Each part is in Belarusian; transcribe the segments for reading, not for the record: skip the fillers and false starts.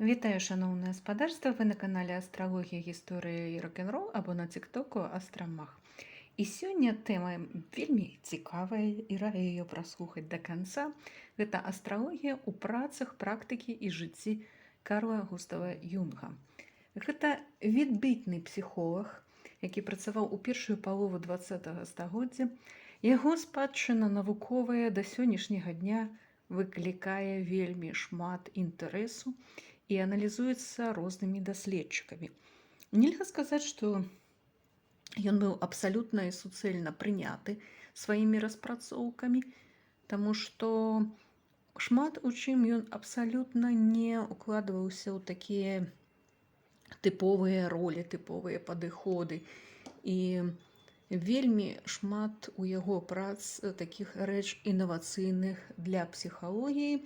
Вітаю, шановне господарство! Ви на каналі Астрологія, Гісторія і рок-н-рол або на тіктоку Астромах. І сьогодні тема вельмі цікавая і раю її прослухати до кінця. Це астрологія у працях, практиці і житті Карла Густава Юнга. Це відбітний психолог, який працював у першу половину ХХ століття. Його спадщина наукова до сьогоднішнього дня викликає вельмі шмат інтересу і аналізуецца рознымі даследчыкамі. Нельга сказаць, што ён быў абсалютна і суцэльна прыняты сваімі распрацоўкамі, таму што шмат у чым ён абсалютна не укладваўся ў такія тыповыя ролі, тыповыя падыходы. І вельмі шмат у яго прац такіх рэч інавацыйных для псіхалогіі.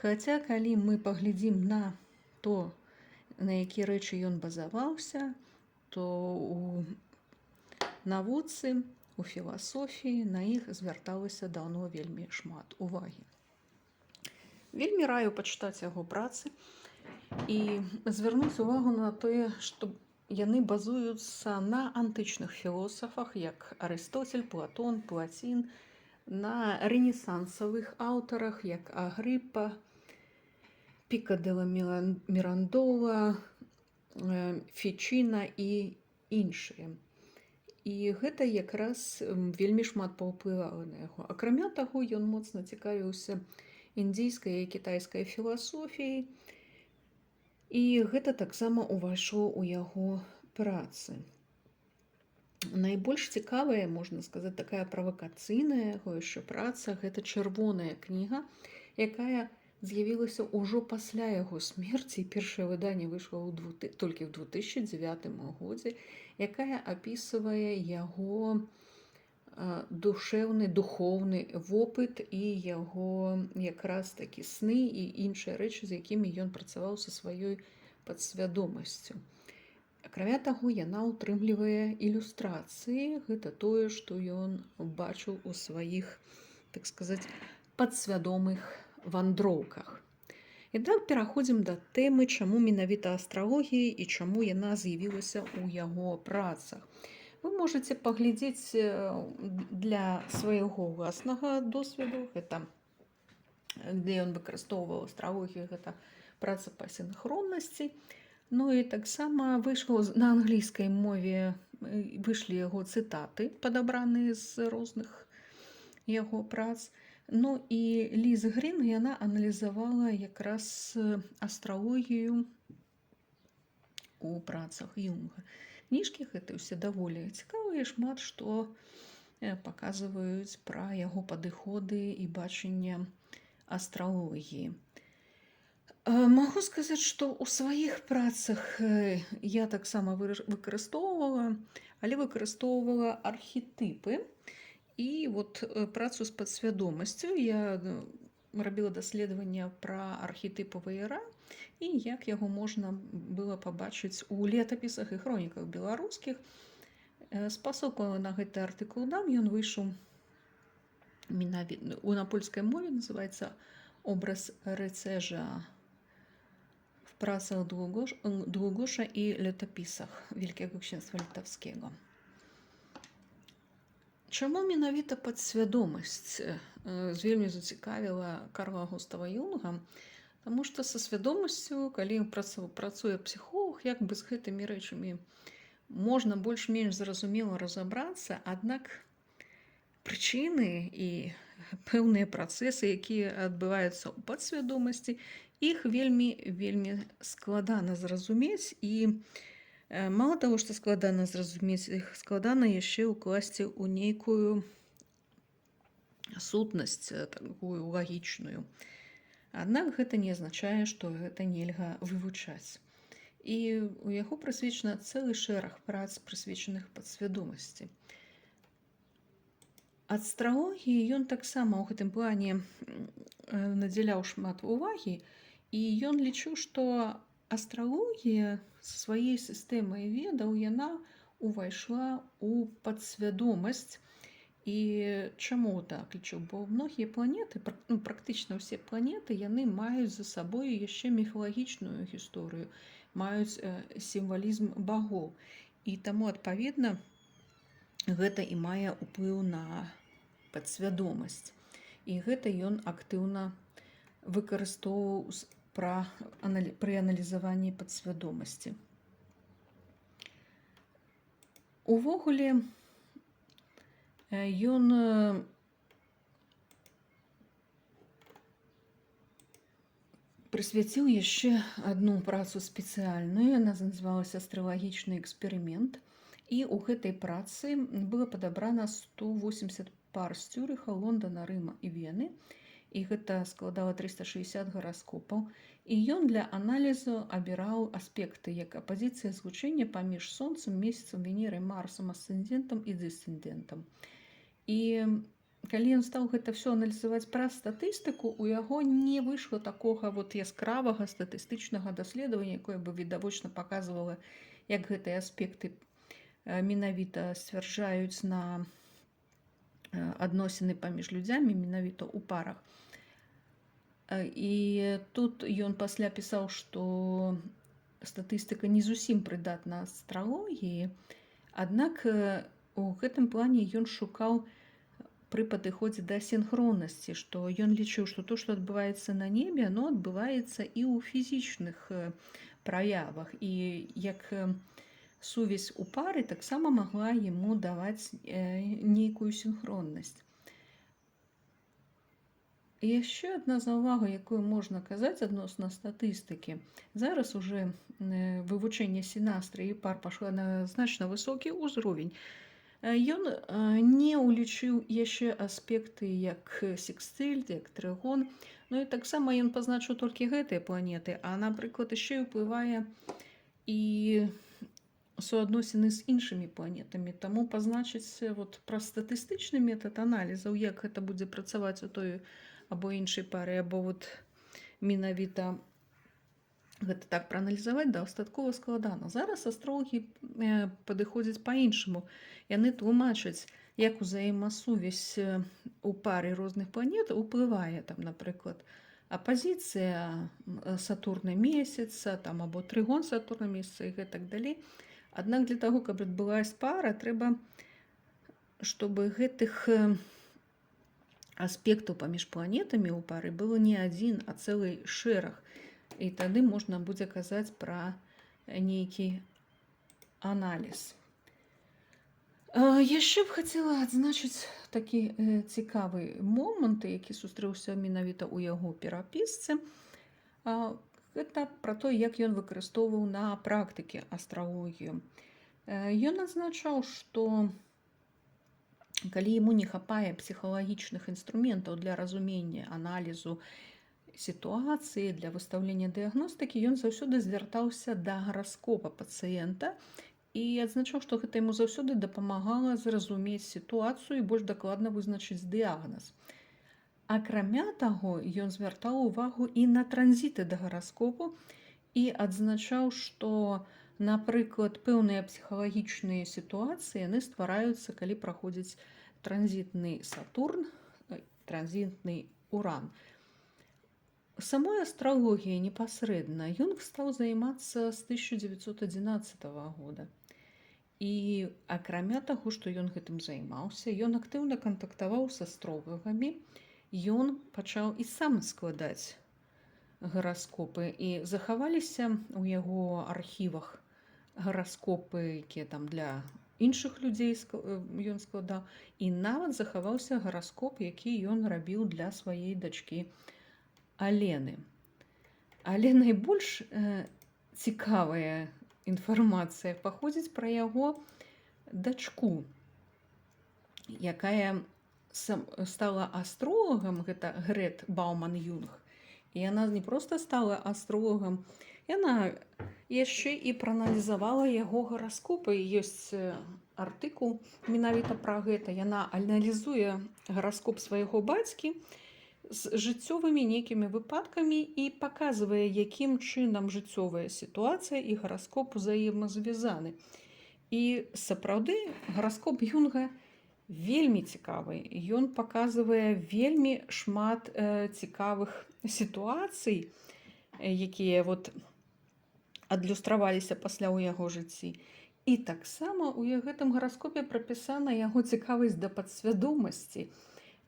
Хаця, калі мы паглядзім на то, на які рэчы ён базаваўся, то у навуцы, у філасофіі на іх звярталася даўно вельмі шмат увагі. Вельмі раю пачытаць яго працы і звярнуць увагу на тое, што яны базуюцца на антычных філосафах, як Арыстоцель, Платон, Плацін, на рэнесансавых аўтарах, як Агрыпа, Піка де ла Мірандола, Фічына і іншыя. І гэта якраз вельмі шмат паўплывала на яго. Акрамя таго, ён моцна цікавіўся індзійскай і кітайскай філасофіяй, і гэта таксама ўвайшло ў яго працы. Найбольш цікавая, можна сказаць, такая правакацыйная яго яшчэ праца – гэта чырвоная кніга, якая з'явілася ўжо пасля яго смерці. Першае выданне выйшла толькі ў 2009 годзе, якая апісвае яго душэўны, духоўны вопыт і яго якраз такі сны і іншыя рэчы, з якімі ён працаваў са сваёй падсвядомасцю. Акрамя таго, яна ўтрымлівае ілюстрацыі. Гэта тое, што ён бачыў у сваіх, так сказаць, падсвядомых вандроўках. І так пераходзім да тэмы, чаму менавіта астралогія і чаму яна з'явілася ў яго працах. Вы можаце паглядзець для свайго ўласнага досведу, гэта дзе ён выкарыстоўваў астралогію, гэта праца па сінхроннасці. Ну і таксама выйшла на англійскай мове, выйшлі яго цытаты, падабраныя з розных яго прац. Ну і Ліз Грін, яна аналізавала якраз астралогію у працах Юнга. Кніжкі гэты ўсе даволі цікавыя, шмат што паказваюць пра яго падыходы і бачанне астралогіі. Магу сказаць, што ў сваіх працах я таксама выкарыстоўвала, але выкарыстоўвала архетыпы. І вот працу з падсвядомасцю я рабіла даследаванне пра архетыпавы ра і як яго можна было пабачыць у летапісах і хроніках беларускіх. Спасылку на гэты артыкул дам, ён выйшаў на польскай мове, называецца «Образ рыцэжа в працах Długoша і летапісах Вялікага княства літаўскага». Чаму менавіта падсвядомасць вельмі зацікавіла Карла Густава Юнга? Таму што са свядомасцю, калі працуе псіхолог, як бы з гэтымі рэчамі можна больш-менш зразумела разабрацца, аднак прычыны і пэўныя працэсы, якія адбываюцца ў падсвядомасці, іх вельмі складана зразумець. І мало таго, што складана зразумець, іх складана яшчэ ўкласці ў нейкую сутнасць, такую лагічную. Аднак гэта не азначае, што гэта нельга вывучаць. І у яго прысвечана цэлы шэраг прац, прысвечаных падсвядомасці. Астралогіі ён таксама ў гэтым плане надзяляў шмат увагі, і ён лічыў, што астралогія са сваей сістэмай ведаў, яна ўвайшла ў падсвядомасць І чаму так лічу? Бо многія планеты, практычна ўсе планеты, яны маюць за сабою яшчэ міфалагічную гісторыю, маюць сімвалізм багоў. І таму, адпаведна, гэта і мае ўплыў на падсвядомасць. І гэта ён актыўна выкарыстоўваў пры аналізаванні падсвядомасці. Увогуле, ён прысвяціў яшчэ адну працу спецыяльную, яна называлася «Астралагічны эксперымент». І ў гэтай працы было падабрана 180 пар з Цюрыха, Лондона, Рыма і Вены. І гэта складала 360 гараскопаў. І ён для аналізу абіраў аспекты, як апазіцыя злучэння паміж сонцам, месяцам, Венерай, Марсам, асцэндэнтам і дысцэндэнтам. І калі ён стаў гэта ўсё аналізаваць праз статыстыку, у яго не выйшла такога яскравага статыстычнага даследавання, якое бы відавочна паказвала, як гэтыя аспекты менавіта сцвярджаюць на адносіны паміж людзямі, менавіта ў парах. І тут ён пасля пісаў, што статыстыка не зусім прыдатна астралогіі, аднак у гэтым плане ён шукаў пры падыходзе да сінхроннасці, што ён лічыў, што то, што адбываецца на небе, оно адбываецца і ў фізічных праявах. І як сувязь у пары таксама магла яму даваць нейкую сінхроннасць. І яшчэ адна заўвага, якую можна казаць адносна статыстыкі. Зараз уже вывучэнне сінастрыі і пар пайшло на значна высокі ўзровень. Ён не ўлічыў яшчэ аспекты як секстыль, як трыгон. Ну і таксама ён пазначыў толькі гэтыя планеты, а, напрыклад, яшчэ і ўплывае і суадносіны з іншымі планетамі. Таму пазначыць праз статыстычны метад аналізаў, як гэта будзе працаваць у той або іншай пары, або менавіта гэта так прааналізаваць, дастаткова складана. Зараз астролагі падыходзяць па-іншаму. Яны тлумачаць, як узаемасувязь у пары розных планет уплывае, напрыклад, апазіцыя Сатурна месяца, або трыгон Сатурна месяца і гэтак далей. Аднак для таго, каб адбылась пара, трэба, чтобы гэтых аспектаў паміж планетамі ў пары было не адзін, а цэлы шэраг. І тады можна будзе казаць пра нейкі аналіз. Яшчэ б хацела адзначыць такі цікавы момант, які сустрэўся менавіта ў яго перапісцы. Гэта пра то, як ён выкарыстоўваў на практыке астралогію. Ён адзначаў, што калі яму не хапае псіхалагічных інструментаў для разумення, аналізу сітуацыі, для выстаўлення дыягностыкі, ён заўсёды звяртаўся да гараскопа пацыента і адзначаў, што гэта яму заўсёды дапамагала зразумець сітуацыю і больш дакладна вызначыць дыягназ. Акрамя таго, ён звяртаў увагу і на транзіты да гараскопу і адзначаў, што, напрыклад, пэўныя псіхалагічныя сітуацыі яны ствараюцца, калі праходзіць транзітны Сатурн, транзітны Уран. Самой астралогіяй непасрэдна ён стаў займацца з 1911 года. І акрамя таго, што ён гэтым займаўся, ён актыўна кантактаваў з астролагамі, ён пачаў і сам складаць гараскопы. І захаваліся ў яго архівах гараскопы, якія для іншых людзей ён складаў. І нават захаваўся гараскоп, які ён рабіў для сваёй дачкі Алены. Але найбольш цікавая інфармацыя паходзіць пра яго дачку, якая стала астролагам, гэта Грет Бауман-Юнг. І яна не проста стала астролагам, яна яшчэ і прааналізавала яго гараскопы. Ёсць артыкул менавіта пра гэта. Яна аналізуе гараскоп свайго бацькі з жыццёвымі нейкімі выпадкамі і паказвае, якім чынам жыццёвая сітуацыя і гараскоп узаемазвязаны. І сапраўды гараскоп Юнга вельмі цікавы. Ён паказвае вельмі шмат цікавых сітуацый, якія адлюстраваліся пасля ў яго жыцці. І таксама ў гэтым гараскопе прапісана яго цікавасць да падсвядомасці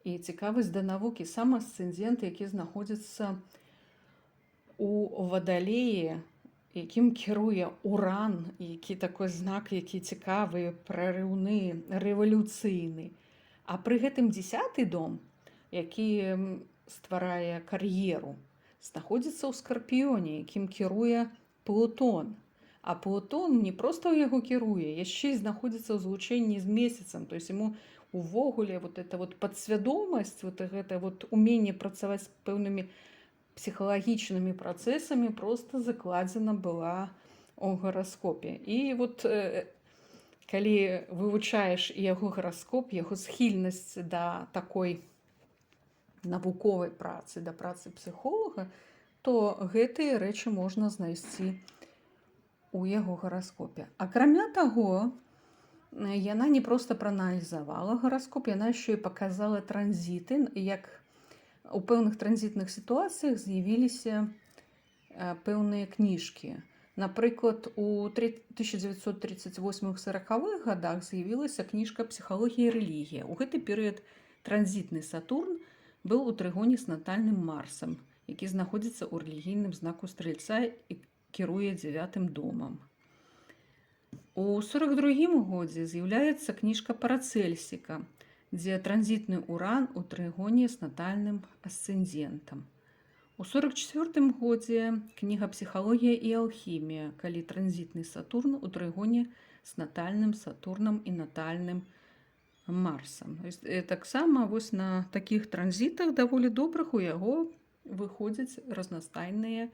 і цікавасць да навукі. Сам асцэндент, які знаходзіцца у вадалеі, якім кіруе Уран, які такой знак, які цікавы, прарыўны, рэвалюцыйны. А пры гэтым 10-ы дом, які стварае кар'еру, знаходзіцца ў скарпіёне, якім кіруе Плутон. А Плутон не проста ў яго кіруе, яшчэ і знаходзіцца ў злучэнні з месяцам. То есть ему увогуле эта падсвядомасць, гэта уменне працаваць з пэўнымі псіхалагічнымі працэсамі проста закладзена была ў гараскопе. І калі вывучаеш яго гараскоп, яго схільнасць да такой навуковай працы, да працы псіхолага, то гэтыя рэчы можна знайсці у яго гараскопе. Акрамя таго, яна не проста прааналізавала гараскоп, яна яшчэ і паказала транзіты, як у пэўных транзітных сітуацыях з'явіліся пэўныя кніжкі. Напрыклад, у 1938-40-х годах з'явілася кніжка «Псіхалогія і рэлігія». У гэты перыяд транзітны Сатурн быў у трыгоне з натальным Марсам, які знаходзіцца ў рэлігійным знаку стрэльца і кіруе 9-м домам. У 42-м годзе з'яўляецца кніжка Парацельсіка, дзе транзітны Уран у трыгоне з натальным асцэндентам. У 44-м годзе кніга «Псіхалогія і алхімія», калі транзітны Сатурн у трыгоне з натальным Сатурнам і натальным Марсам. Таксама на такіх транзітах даволі добрых у яго выходзяць разнастайныя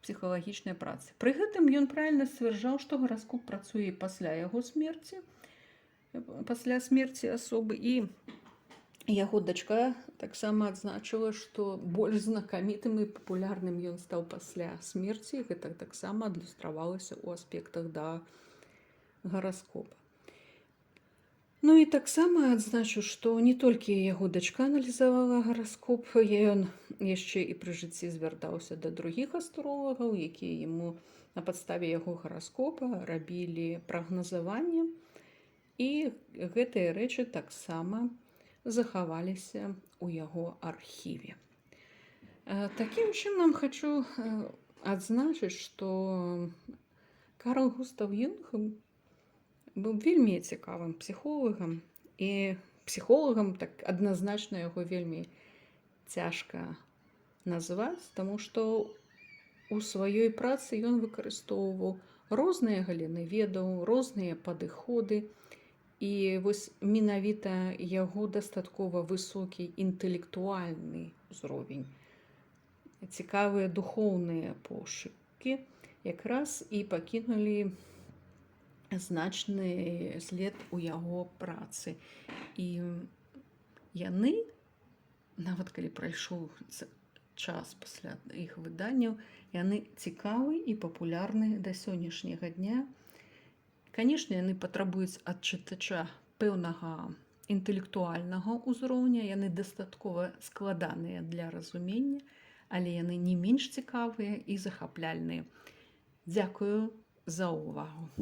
псіхалагічныя працы. Пры гэтым ён правільна сцвярджаў, што гараскоп працуе пасля яго смерці, пасля смерці асобы, і яго дачка таксама адзначыла, што больш знакамітым і папулярным ён стаў пасля смерці. Гэта таксама адлюстравалася ў аспектах да гараскопа. Ну і таксама адзначу, што не толькі яго дачка аналізавала гараскоп, ён яшчэ і пры жыцці звяртаўся да другіх астролагаў, якія яму на падставе яго гараскопа рабілі прагназаванне. І гэтыя рэчы таксама захаваліся ў яго архіве. Такім чынам хачу адзначыць, што Карл Густав Юнг быў вельмі цікавым псіхолагам, і псіхолагам так адназначна яго вельмі цяжка назваць, таму што у сваёй працы ён выкарыстоўваў розныя галіны ведаў, розныя падыходы, і менавіта яго дастаткова высокі інтэлектуальны ўзровень, цікавыя духоўныя пошукі якраз і пакінулі значны след у яго працы. І яны, нават калі прайшоў час пасля іх выданняў, яны цікавы і папулярны да сённяшняга дня. Канешне, яны патрабуюць ад чытача пэўнага інтэлектуальнага ўзроўня, яны дастаткова складаныя для разумення, але яны не менш цікавыя і захапляльныя. Дзякую за ўвагу.